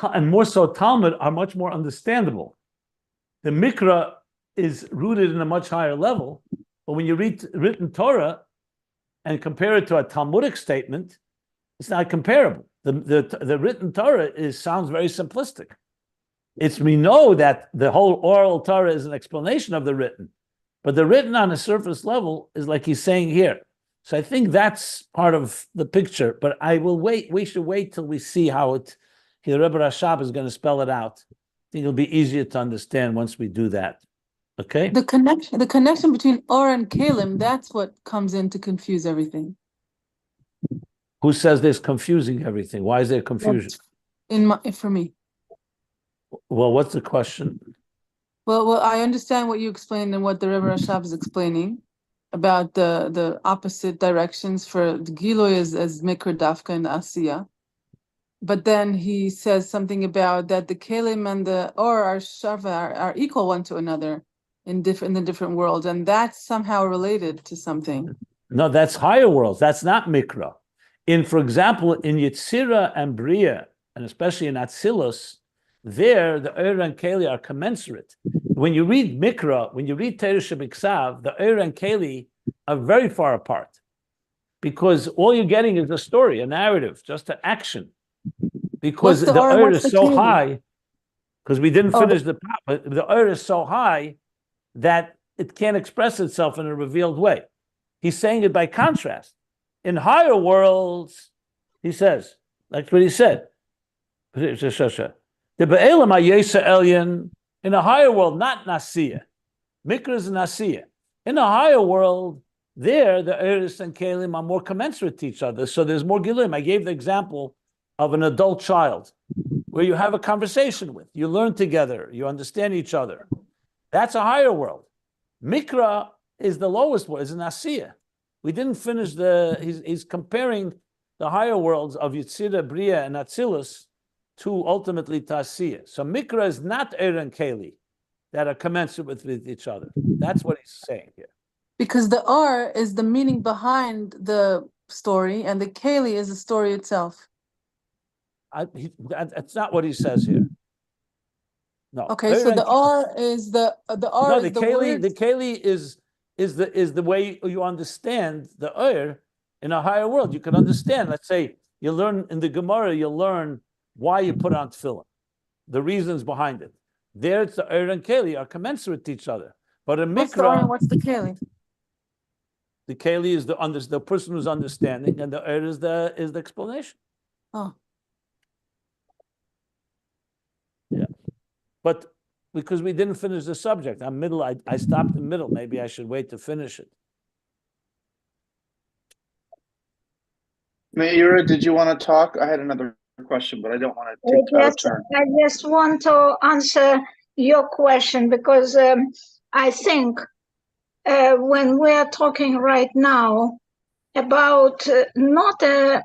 and more so Talmud are much more understandable. The Mikra is rooted in a much higher level, but when you read written Torah and compare it to a Talmudic statement, it's not comparable. The written Torah sounds very simplistic. We know that the whole oral Torah is an explanation of the written, but the written on a surface level is like he's saying here. So I think that's part of the picture, but I will wait. We should wait till we see how the Rebbe Rashab is going to spell it out. I think it'll be easier to understand once we do that. Okay? The connection between Or and Kalim, that's what comes in to confuse everything. Who says there's confusing everything? Why is there confusion? For me. Well, what's the question? Well, I understand what you explained and what the Rebbe Rashab is explaining about the opposite directions for the Giloy as Mikra, Dafka, and Asiya. But then he says something about that the Kalim and the Or are equal one to another in the different worlds, and that's somehow related to something. No, that's higher worlds. That's not Mikra. For example, in Yitzira and Bria, and especially in Atzilus, there the Ur and Keli are commensurate. When you read Mikra, when you read Teresh B'Ksav, the Ur and Keli are very far apart, because all you're getting is a story, a narrative, just an action. Because the Ur is so high, because we didn't finish the Ur is so high that it can't express itself in a revealed way. He's saying it by contrast. In higher worlds, he says, like what he said. The Be'elam HaYesa Elyon, in a higher world, not Nasiya. Mikra is Nasiya. In a higher world, there, the Eris and Kalim are more commensurate to each other. So there's more Gilim. I gave the example of an adult child where you have a conversation with, you learn together, you understand each other. That's a higher world. Mikra is the lowest world, is an Asiya. We didn't finish he's comparing the higher worlds of Yitzira, Bria, and Atzilus to ultimately to Asiya. So Mikra is not Er and Keli that are commensurate with each other. That's what he's saying here. Because the R is the meaning behind the story, and the Keli is the story itself. That's not what he says here. No. Okay, so the R is the R. No, is the Keli. The Keli is the way you understand the in a higher world. You can understand. Let's say you learn in the Gemara. You learn why you put on tefillin, the reasons behind it. There, it's the and Keli are commensurate to each other. But in Mikra, what's the Keli? The Keli is the person who's understanding, and the is the explanation. Oh. Yeah. But because we didn't finish the subject, I stopped in the middle. Maybe I should wait to finish it. Meira, did you want to talk? I had another question, but I don't want to take out of turn. I just want to answer your question because I think when we're talking right now about not a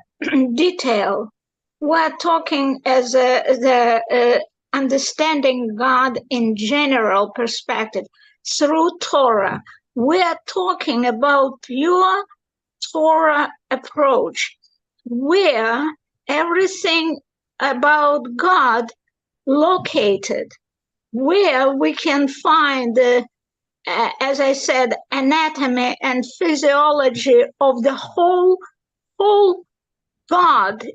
detail, we're talking as the understanding God in general perspective through Torah. We're talking about pure Torah approach, where everything about God located, where we can find, as I said, anatomy and physiology of the whole God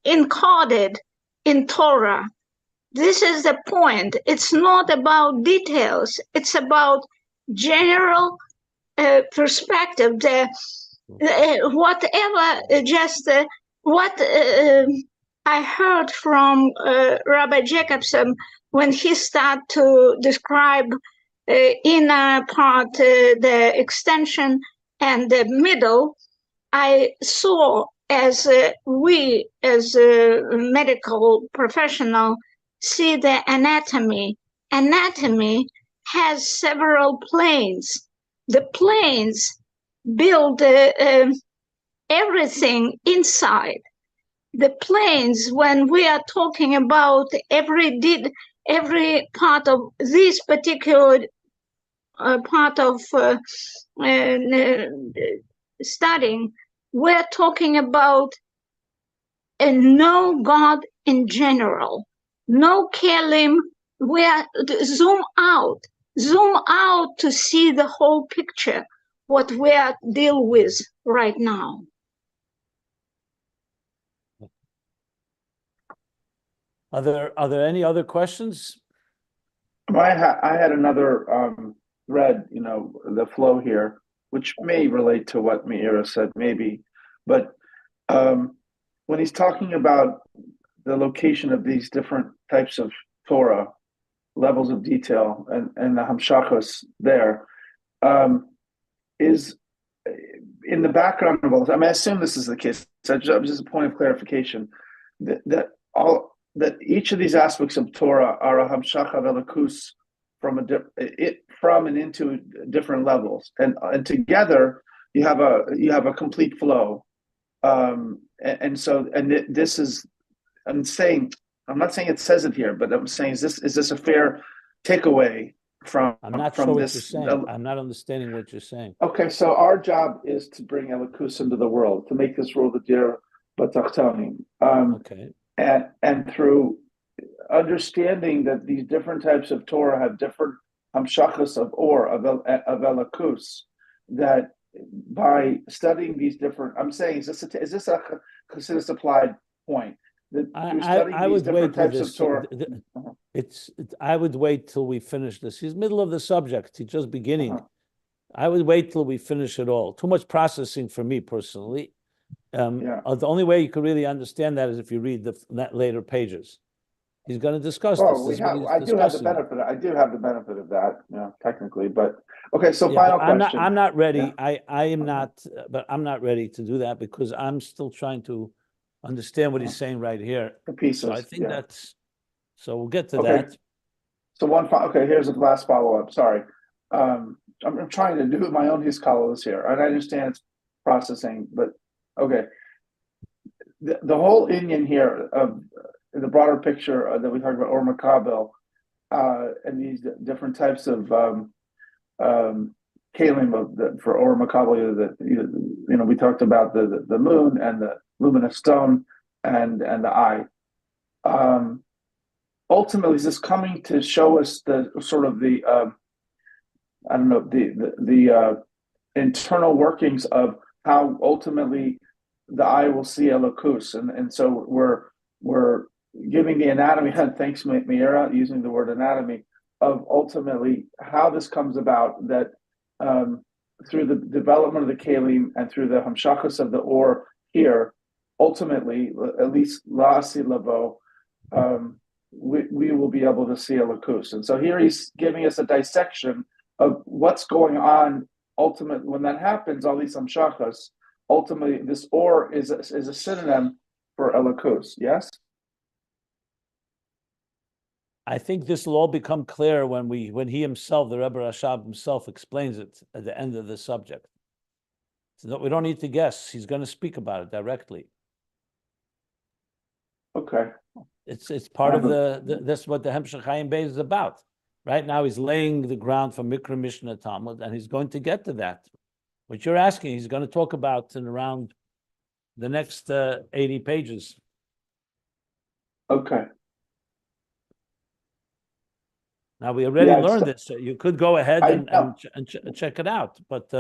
encoded in Torah. This is the point. It's not about details. It's about general perspective. What I heard from Rabbi Jacobson when he started to describe inner part, the extension, and the middle, I saw as we, as a medical professional, see the anatomy. Anatomy has several planes. The planes build everything inside. The planes, when we are talking about every part of this particular part of studying, we're talking about no God in general, no kelim. We're zoom out to see the whole picture, what we're dealing with right now. Are there any other questions? I had another thread, the flow here, which may relate to what Meira said, maybe. But when he's talking about the location of these different types of Torah, levels of detail, and the hamshachos there, is in the background of all this. I mean, I assume this is the case. So just a point of clarification that each of these aspects of Torah are a hamshacha v'elakus from and into different levels, and together you have a complete flow. This is, I'm not saying it says it here, but I'm saying is this a fair takeaway from? I'm not from sure this, what you're saying. I'm not understanding what you're saying. Okay, so our job is to bring Elikus into the world, to make this world a dir b'tachtonim. Okay. And through understanding that these different types of Torah have different hamshachas of Elikus, that by studying these different, I'm saying, is this a Chassidus applied point? That I would wait till this. Uh-huh. I would wait till we finish this. He's middle of the subject. He's just beginning. Uh-huh. I would wait till we finish it all. Too much processing for me personally. The only way you could really understand that is if you read the later pages. He's going to discuss Well, this. This is what he's I do have the discussing. benefit. I do have the benefit of that, technically. But okay, so Yeah, final but question. I'm not ready. Yeah. I am not, but I'm not ready to do that because I'm still trying to understand what he's saying right here. The pieces. So I think so we'll get to Okay. that. So okay, here's the last follow-up. Sorry. I'm trying to do my own hiskalos here. And I understand it's processing, but okay. The whole Indian here of the broader picture that we talked about, or Makabel, and these different types of kalim for or Makabel, we talked about the moon and the luminous stone and the eye. Ultimately, is this coming to show us the sort of the I don't know the internal workings of how ultimately the eye will see Elokus, and so we're giving the anatomy. Thanks, Meira, using the word anatomy of ultimately how this comes about. That through the development of the kalim and through the hamshachas of the or here, ultimately, at least la'asi lavo, we will be able to see Elokus. And so here he's giving us a dissection of what's going on. Ultimately, when that happens, all these hamshachas. Ultimately, this or is a synonym for Elokus. Yes. I think this will all become clear when he himself, the Rebbe Rashab himself, explains it at the end of the subject. So we don't need to guess. He's going to speak about it directly. Okay. It's part of that's what the Hemshech Ayin Beis is about. Right now, he's laying the ground for Mikra, Mishnah, Talmud, and he's going to get to that. What you're asking, he's going to talk about in around the next 80 pages. Okay. Now, we already learned this, so you could go ahead and check it out. But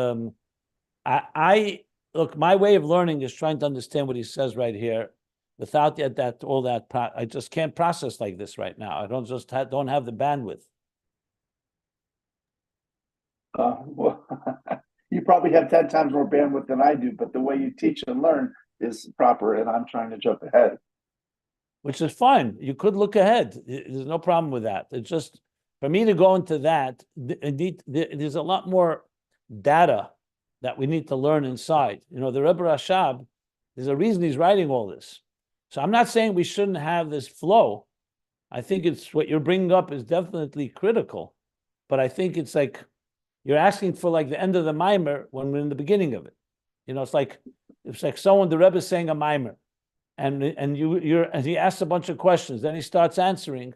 I look, my way of learning is trying to understand what he says right here without I just can't process like this right now. I don't have the bandwidth. Well, you probably have 10 times more bandwidth than I do, but the way you teach and learn is proper, and I'm trying to jump ahead. Which is fine. You could look ahead. There's no problem with that. It's just, for me to go into that, there's a lot more data that we need to learn inside. The Rebbe Rashab, there's a reason he's writing all this. So I'm not saying we shouldn't have this flow. I think it's what you're bringing up is definitely critical, but I think it's like you're asking for like the end of the mimer when we're in the beginning of it. It's like someone, the Rebbe is saying a mimer, and he asks a bunch of questions, then he starts answering.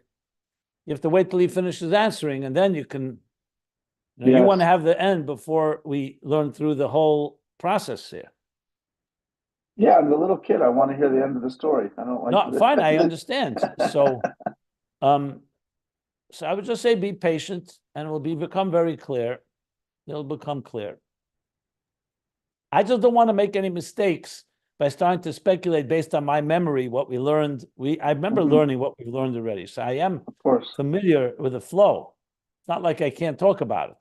You have to wait till he finishes answering, and then you can. You want to have the end before we learn through the whole process here. Yeah, I'm the little kid. I want to hear the end of the story. I don't like. No, fine. I understand. So I would just say be patient, and it will become very clear. It'll become clear. I just don't want to make any mistakes by starting to speculate based on my memory what we learned. I remember learning what we've learned already, so I am familiar with the flow. It's not like I can't talk about it.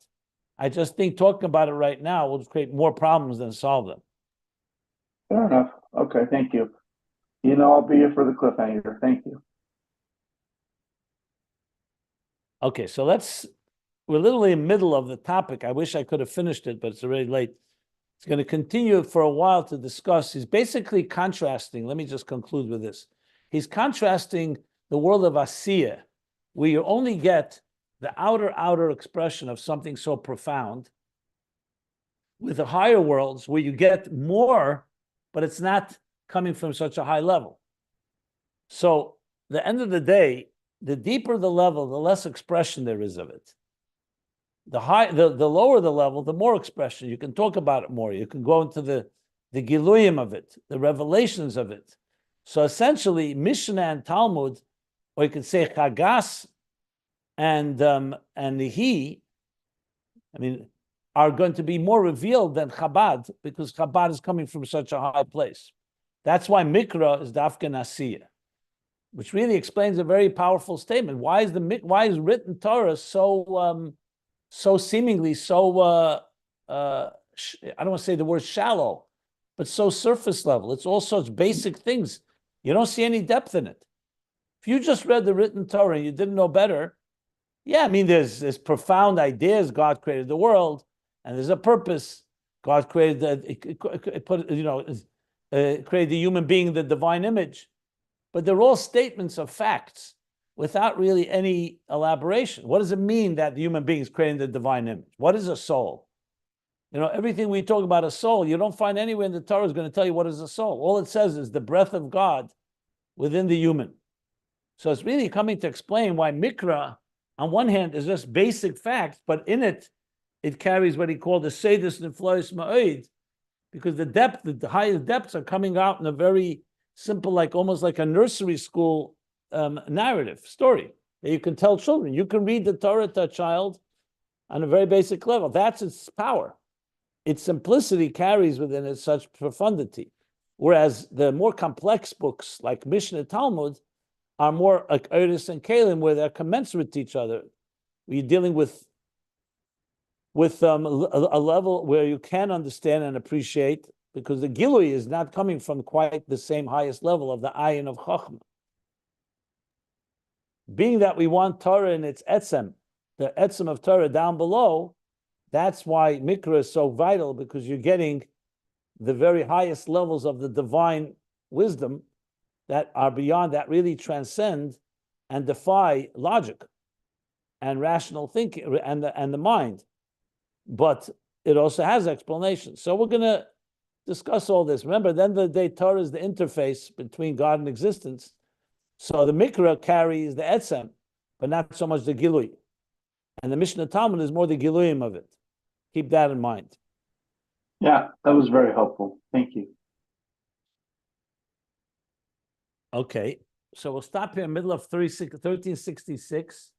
I just think talking about it right now will create more problems than solve them. Fair enough. Okay, thank you. I'll be here for the cliffhanger. Thank you. Okay, so we're literally in the middle of the topic. I wish I could have finished it, but it's already late. It's going to continue for a while to discuss. He's basically contrasting. Let me just conclude with this. He's contrasting the world of Asiya, where you only get the outer expression of something so profound, with the higher worlds where you get more, but it's not coming from such a high level. So, the end of the day, the deeper the level, the less expression there is of it. The lower the level, the more expression. You can talk about it more. You can go into the giluyim of it, the revelations of it. So essentially, Mishnah and Talmud, or you could say Chagas and Nehi, are going to be more revealed than Chabad, because Chabad is coming from such a high place. That's why Mikra is Dafka Asiya, which really explains a very powerful statement. Why is written Torah so seemingly I don't want to say the word shallow, but so surface level? It's all such basic things. You don't see any depth in it. If you just read the written Torah and you didn't know better, yeah, I mean, there's profound ideas. God created the world, and there's a purpose. God created created the human being, the divine image. But they're all statements of facts without really any elaboration. What does it mean that the human being is creating the divine image? What is a soul? Everything we talk about a soul, you don't find anywhere in the Torah is going to tell you what is a soul. All it says is the breath of God within the human. So it's really coming to explain why Mikra, on one hand, is just basic facts, but in it carries what he called the Seidus Neflois Ma'od, because the highest depths are coming out in a very simple, almost like a nursery school narrative story that you can tell children. You can read the Torah to a child on a very basic level. That's its power. Its simplicity carries within it such profundity. Whereas the more complex books like Mishnah, Talmud are more like Eris and Kalim, where they're commensurate to each other. You're dealing with a level where you can understand and appreciate, because the Gilui is not coming from quite the same highest level of the Ayin of Chachma. Being that we want Torah in its etzem, the etzem of Torah down below, that's why Mikra is so vital, because you're getting the very highest levels of the divine wisdom that are beyond, that really transcend and defy logic and rational thinking and the mind. But it also has explanations. So we're going to discuss all this. Remember, then the day Torah is the interface between God and existence. So the Mikra carries the etzem, but not so much the Gilui. And the Mishnah Talmud is more the Giluyim of it. Keep that in mind. Yeah, that was very helpful. Thank you. Okay, so we'll stop here in the middle of 1366.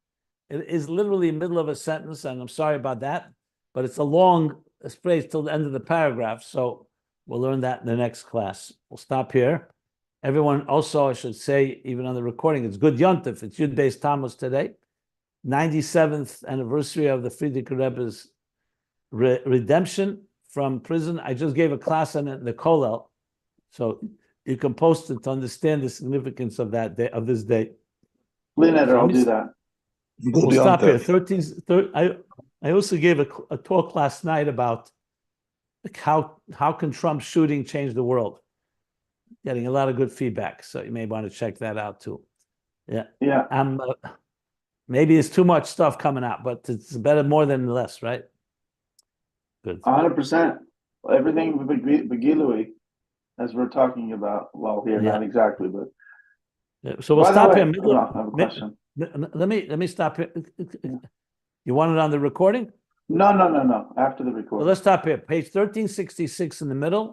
It is literally in the middle of a sentence, and I'm sorry about that, but it's a long phrase till the end of the paragraph, so we'll learn that in the next class. We'll stop here. Everyone also, I should say, even on the recording, it's Good Yontif. It's Ayin Beis Tammuz today, 97th anniversary of the Frierdiker Rebbe's redemption from prison. I just gave a class on it in the Kollel, so you can post it to understand the significance of that day, of this day. Leonard, I'll do that. We'll stop here. I also gave a talk last night about how can Trump's shooting change the world. Getting a lot of good feedback, so you may want to check that out too. Yeah. Maybe it's too much stuff coming out, but it's better more than less, right? Good. 100%. Everything Begilui, as we're talking about. Well, here, not exactly, but. Yeah. So we'll stop here. I have a question. Let me stop here. You want it on the recording? No. After the recording. Well, let's stop here. Page 1366 in the middle.